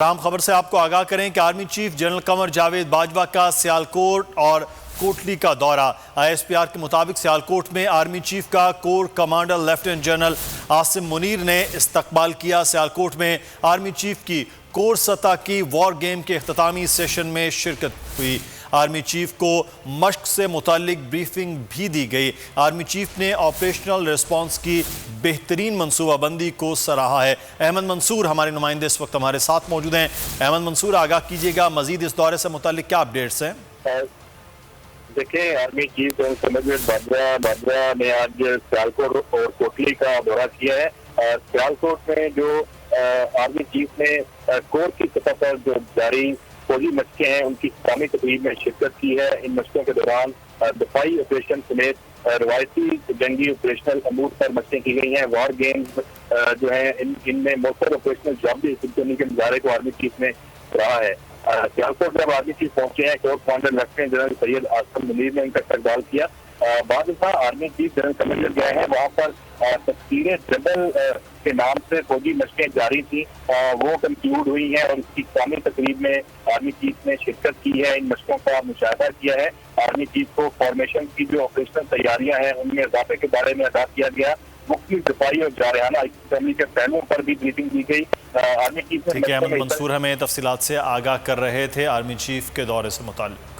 राम खबर से आपको आगाह करें कि army chief general Qamar Javed Bajwa का सियालकोट और कोटली का दौरा। आईएसपीआर के मुताबिक सियालकोट में आर्मी चीफ का core commander lieutenant general Asim Munir ने इस्तकबाल किया। सियालकोट में आर्मी चीफ की कोर सतह की वॉर गेम के इख्तितामी सेशन में शिरकत हुई। आर्मी चीफ को मश्क से मुतालिक ब्रीफिंग भी दी गई। आर्मी चीफ ने ऑपरेशनल रिस्पांस की बेहतरीन मनसूबाबंदी को सराहा है। अहमद मंसूर हमारे नुमाइंदे इस वक्त हमारे साथ मौजूद हैं। अहमद मंसूर, आगाह कीजिएगा, मजीद इस दौरे से मुतालिक क्या अपडेट्स हैं? देखिए, आर्मी चीफ बाजवा ने आज सियालकोट और कोटली का दौरा किया है। सियालकोट में जो आर्मी चीफ ने कोर की सतह पर जो जारी फौजी मशकें हैं उनकी इख्तितामी तकरीब में शिरकत की है। इन मशकों के दौरान दफाई ऑपरेशन समेत रवायती जंगी ऑपरेशनल अमूर पर मशकें की गई हैं। वॉर गेम्स जो है इनमें मौसर ऑपरेशनल जॉब भी हासिल करने के मुजाहरे को आर्मी चीफ ने कहा है। सियालकोट जब आर्मी चीफ पहुंचे हैं, core commander lieutenant general Syed Asim Munir ने इनका इस्तकबाल किया। बाद में आर्मी चीफ जनरल कमांडर गए हैं, वहाँ पर तस्वीरें जबल के नाम से फौजी मशकें जारी थी, वो कंक्लूड हुई हैं और इसकी इख्तितामी तकरीब में आर्मी चीफ ने शिरकत की है। इन मशकों का मुशाहिदा किया है। आर्मी चीफ को फॉर्मेशन की जो ऑपरेशनल तैयारियां हैं उनमें इजाफे के बारे में आगाह किया गया। मुख्तलिफ दफाई और जारहाना इस्तेमाल के पहलुओं पर भी ब्रीफिंग दी गई। आर्मी चीफ ठीक है, अहमद मंसूर हमें तफसीलात से आगाह कर रहे थे आर्मी चीफ के दौरे से मुताल्लिक।